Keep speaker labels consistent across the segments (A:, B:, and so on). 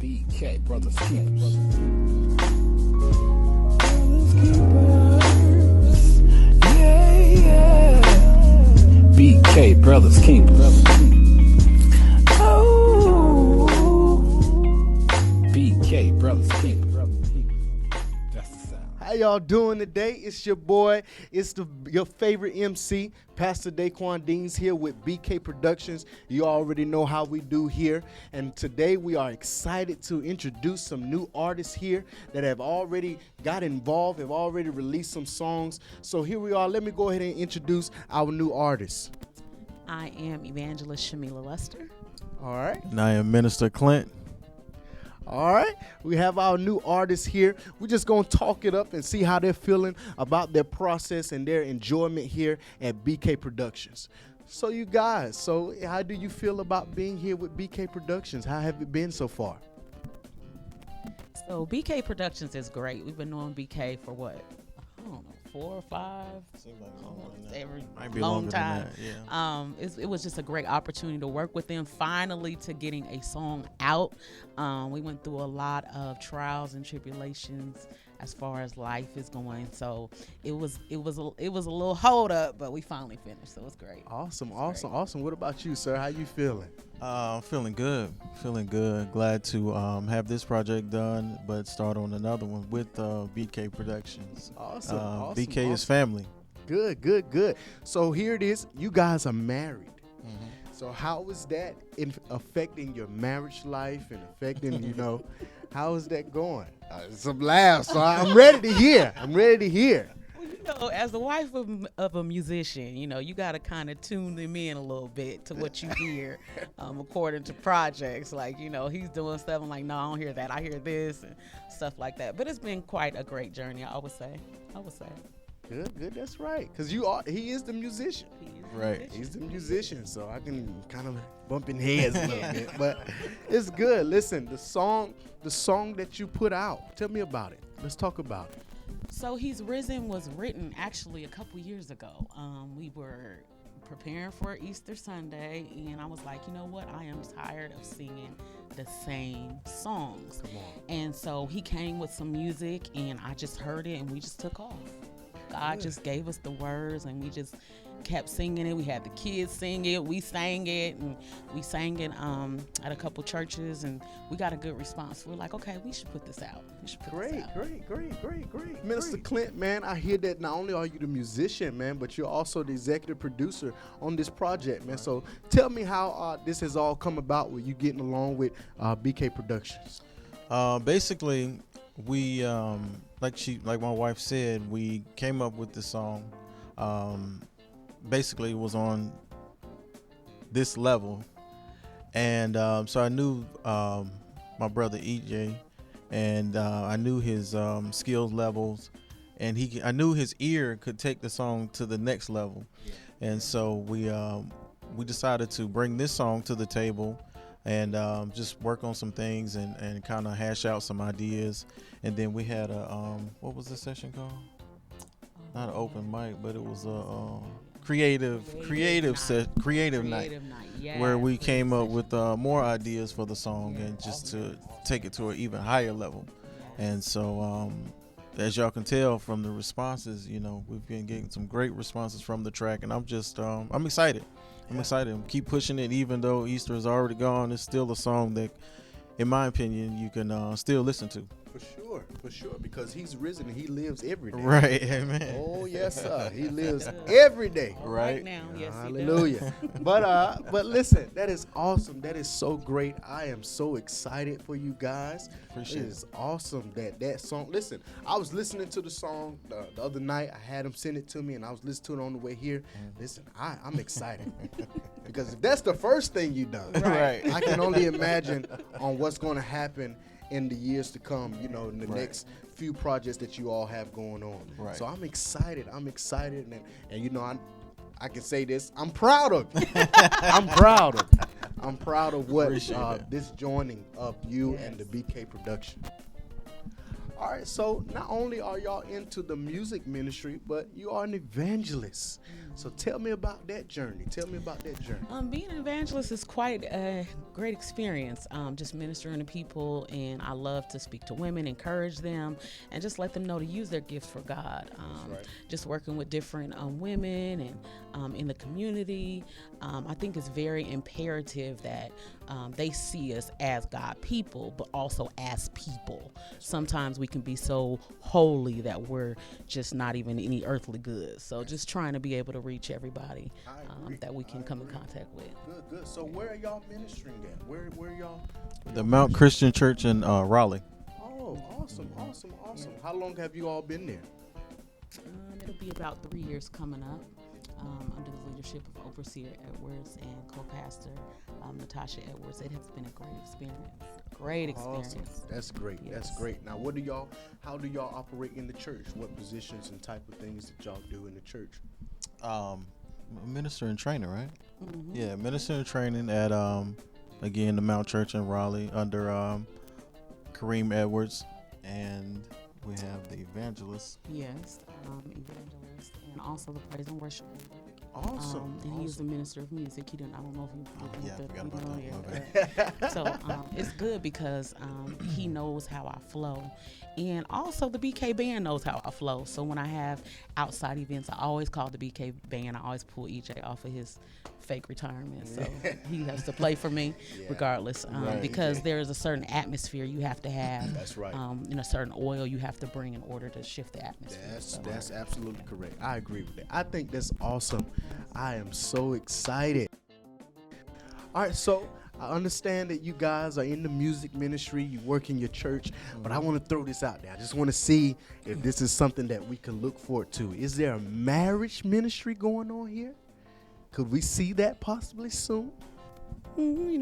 A: BK, Brothas Keepa. BK, Brothas Keepa. BK, Brothas Keepa. That's the sound.
B: How y'all doing today? It's your boy. It's your favorite MC, Pastor Daquan Deans here with BK Productions. You already know how we do here. And today we are excited to introduce some new artists here that have already got involved, have already released some songs. So here we are. Let me go ahead and introduce our new artists.
C: I am Evangelist Shamelah Lester.
B: All right.
D: And I am Minister Clint.
B: All right, we have our new artists here. We're just going to talk it up and see how they're feeling about their process and their enjoyment here at BK Productions. So you guys, how do you feel about being here with BK Productions? How have it been so far?
C: So BK Productions is great. We've been knowing BK for what? I don't know, 4 or 5?
D: Seems like
C: Every
D: might be
C: long
D: longer
C: time.
D: than that, yeah.
C: It was just a great opportunity to work with them, finally to getting a song out. We went through a lot of trials and tribulations as far as life is going, so it was a little hold up, but we finally finished, so it was great.
B: Awesome. What about you, sir? How you feeling?
D: Feeling good. Glad to have this project done, but start on another one with BK Productions.
B: Awesome.
D: BK is family.
B: Good. So here it is. You guys are married.
D: Mm-hmm.
B: So how is that affecting your marriage life and affecting, how is that going? Some laughs. So I'm ready to hear.
C: Well, as the wife of a musician, you got to kind of tune them in a little bit to what you hear according to projects. Like, he's doing stuff. I'm like, no, I don't hear that. I hear this and stuff like that. But it's been quite a great journey, I would say.
B: Good. That's right. Because he is the musician.
D: Right.
B: He's the musician, so I can kind of bump in heads a little bit. But it's good. Listen, the song that you put out, tell me about it. Let's talk about it.
C: So He's Risen was written actually a couple years ago. We were preparing for Easter Sunday, and I was like, you know what? I am tired of singing the same songs.
B: Come on.
C: And so he came with some music, and I just heard it, and we just took off. God just gave us the words, and we just kept singing it. We had the kids sing it. We sang it, and we sang it at a couple churches, and we got a good response. We're like, okay, we should put this out.
B: Great. Minister Clint, man, I hear that not only are you the musician, man, but you're also the executive producer on this project, man. So tell me how this has all come about with you getting along with BK Productions.
D: Basically, we like my wife said, we came up with this song. Basically, it was on this level, and so I knew my brother EJ, and I knew his skills levels, and I knew his ear could take the song to the next level, and so we decided to bring this song to the table and just work on some things and kind of hash out some ideas. And then we had a what was the session called? Not an open mic, but it was a creative night, where we came up with more ideas for the song and just to take it to an even higher level. And so as y'all can tell from the responses, we've been getting some great responses from the track, and I'm just I'm excited. Keep pushing it. Even though Easter is already gone, it's still a song that, in my opinion, you can still listen to.
B: For sure, because he's risen and he lives every day.
D: Right, amen.
B: Oh, yes, sir. He lives every day.
C: Right now, yes,
B: hallelujah.
C: He does.
B: But listen, that is awesome. That is so great. I am so excited for you guys.
D: Appreciate it.
B: It is awesome that song. Listen, I was listening to the song the other night. I had him send it to me, and I was listening to it on the way here. Listen, I'm excited. Because if that's the first thing you done,
D: right,
B: I can only imagine on what's going to happen in the years to come, in the next few projects that you all have going on.
D: Right.
B: So I'm excited, and I can say this, I'm proud of you. I'm proud of what this joining of you and the BK production. All right, so not only are y'all into the music ministry, but you are an evangelist. So tell me about that journey.
C: Being an evangelist is quite a great experience. Just ministering to people, and I love to speak to women, encourage them, and just let them know to use their gifts for God.
B: right.
C: Just working with different women and in the community. I think it's very imperative that they see us as God people, but also as people. Sometimes we can be so holy that we're just not even any earthly good. So just trying to be able to reach everybody that we can come in contact with.
B: Good. So where are y'all ministering at? Where y'all?
D: The Mount Christian Church in Raleigh.
B: Oh, awesome. How long have you all been there?
C: It'll be about 3 years coming up. Under the leadership of Overseer Edwards and co-pastor Natasha Edwards. It has been a great experience.
B: Awesome. That's great.
C: Yes.
B: That's great. Now, how do y'all operate in the church? What positions and type of things that y'all do in the church?
D: Minister and trainer, right?
C: Mm-hmm.
D: Yeah, minister and training at again the Mount Church in Raleigh under Kareem Edwards, and we have the evangelist.
C: Yes, evangelist, and also the praise and worship leader.
B: Awesome.
C: And he's the minister of music. I don't know if you
D: Yeah, I forgot about
C: know
D: that.
C: yet, but- So it's good because he knows how I flow. And also the BK band knows how I flow. So when I have outside events, I always call the BK band. I always pull EJ off of his fake retirement. So he has to play for me regardless
B: Right.
C: because there is a certain atmosphere you have to have.
B: That's right.
C: And a certain oil you have to bring in order to shift the atmosphere.
B: That's absolutely correct. I agree with that. I think that's awesome. I am so excited. All right, so I understand that you guys are in the music ministry, you work in your church, but I want to throw this out there. I just want to see if this is something that we can look forward to. Is there a marriage ministry going on here? Could we see that possibly soon?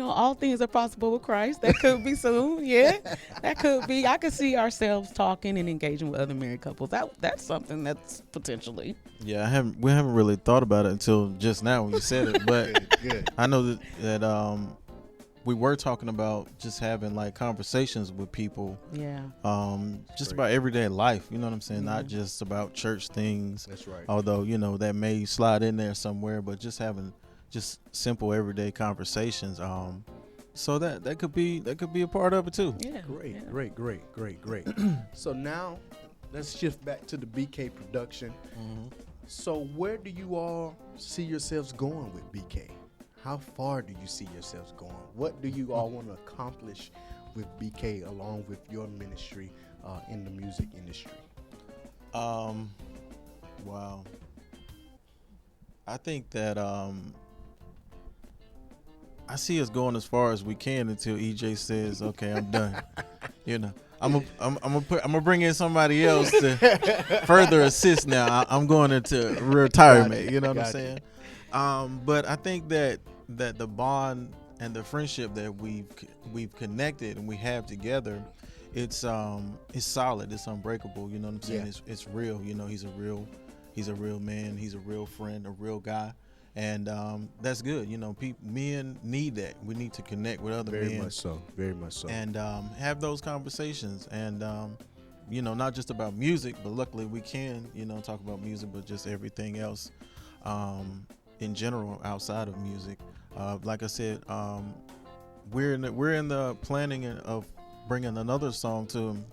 C: All things are possible with Christ. That could be soon. Yeah, that could be. I could see ourselves talking and engaging with other married couples. That's something that's potentially.
D: Yeah, we haven't really thought about it until just now when you said it, but
B: Good.
D: I know that we were talking about just having like conversations with people,
C: Yeah.
D: just about everyday life. You know what I'm saying?
C: Mhm.
D: Not just about church things.
B: That's right.
D: Although that may slide in there somewhere, but just having just simple everyday conversations. So that could be a part of it too.
C: Yeah.
B: Great,
C: yeah.
B: great. So now let's shift back to the BK production.
D: Mm-hmm.
B: So where do you all see yourselves going with BK? How far do you see yourselves going? What do you all want to accomplish with BK along with your ministry in the music industry?
D: Wow. I think that I see us going as far as we can until EJ says, "Okay, I'm done." I'm gonna bring in somebody else to further assist. Now I'm going into retirement. You know what I'm saying? But I think that the bond and the friendship that we've connected and we have together, it's solid. It's unbreakable. You know what I'm saying?
B: Yeah.
D: It's real. He's a real man. He's a real friend. A real guy. And that's good. Men need that. We need to connect with other men.
B: Very much so.
D: And have those conversations. And not just about music, but luckily we can talk about music, but just everything else in general outside of music. Like I said, we're in the planning of bringing another song to him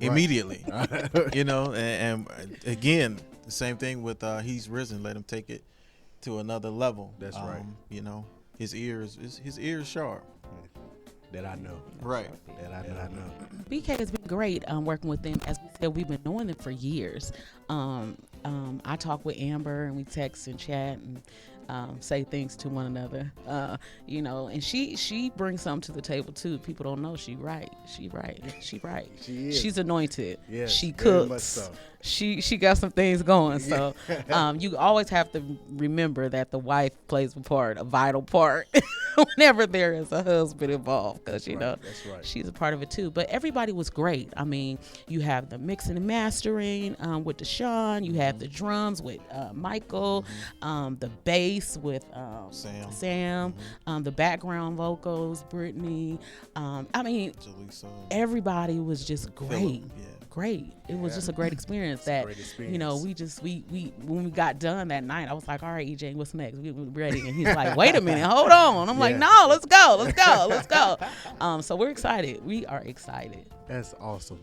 D: immediately. And again, the same thing with He's Risen. Let him take it to another level.
B: That's right.
D: His ears sharp.
B: That I know.
D: Right.
B: That I know.
C: BK has been great working with them. As we said, we've been knowing them for years. I talk with Amber and we text and chat and say things to one another. And she brings something to the table too. People don't know she right. She is. She's anointed.
B: Yes,
C: she
B: very
C: cooks.
B: much so.
C: she got some things going. So you always have to remember that the wife plays a vital part whenever there is a husband involved, because you know
B: That's right.
C: she's a part of it too. But everybody was great. I mean, you have the mixing and mastering with Deshaun, you have the drums with Michael, the bass with Sam, the background vocals, Brittany. I mean,
D: Jaleesa,
C: everybody was just great.
D: Phillip, yeah.
C: Great. It was just a great experience. You know, we when we got done that night, I was like, all right, EJ, what's next? We ready. And he's like, wait a minute, hold on. I'm like, no, let's go. So we're excited. We are excited.
B: That's awesome.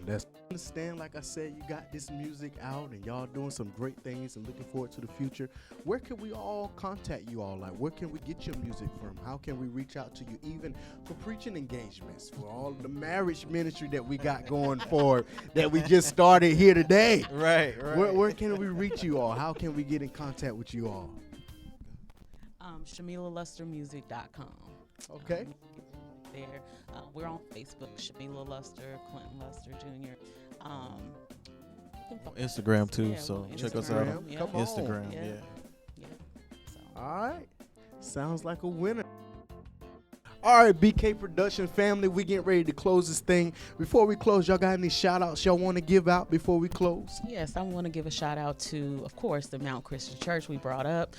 B: Understand, like I said, you got this music out and y'all doing some great things and looking forward to the future. Where can we all contact you all? Like, where can we get your music from? How can we reach out to you, even for preaching engagements, for all the marriage ministry that we got going forward that we just started here today?
D: Right.
B: Where can we reach you all? How can we get in contact with you all?
C: ShamelaLusterMusic.com.
B: Okay.
C: There. We're on Facebook, Shamelah Luster, Clinton Luster Jr.
D: Instagram too,
C: Yeah,
D: so
C: well,
D: check us out on
B: Come on.
D: Instagram.
C: Yeah.
D: Yeah.
C: So.
B: All right. Sounds like a winner. All right, BK Production family, we getting ready to close this thing. Before we close, y'all got any shout outs y'all want to give out before we close?
C: Yes, I want to give a shout out to, of course, the Mount Christian Church we brought up.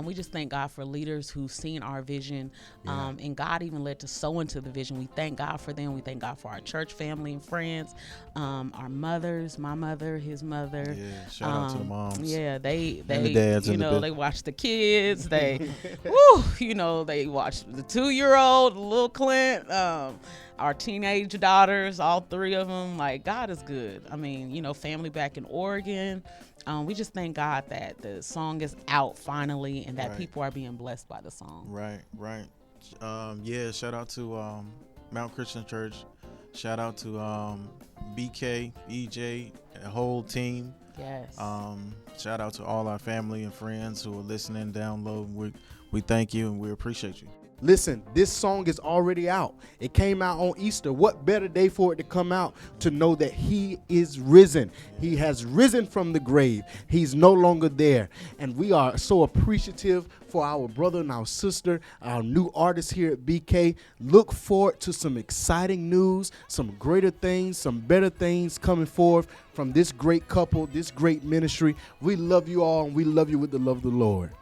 C: We just thank God for leaders who've seen our vision, and God even led to sow into the vision. We thank God for them. We thank God for our church family and friends, our mothers, my mother, his mother.
D: Yeah, shout out to the moms.
C: Yeah, they
D: the dads
C: you
D: in the
C: know,
D: bit.
C: they watch the kids. They, woo, you know, they watch the 2-year-old, little Clint, our teenage daughters, all 3 of them. Like, God is good. I mean, you know, family back in Oregon. We just thank God that the song is out finally and that people are being blessed by the song.
D: Right. Yeah, shout out to Mount Christian Church. Shout out to BK, EJ, the whole team.
C: Yes.
D: Shout out to all our family and friends who are listening, downloading. We thank you and we appreciate you.
B: Listen, this song is already out. It came out on Easter. What better day for it to come out to know that he is risen? He has risen from the grave. He's no longer there. And we are so appreciative for our brother and our sister, our new artists here at BK. Look forward to some exciting news, some greater things, some better things coming forth from this great couple, this great ministry. We love you all, and we love you with the love of the Lord.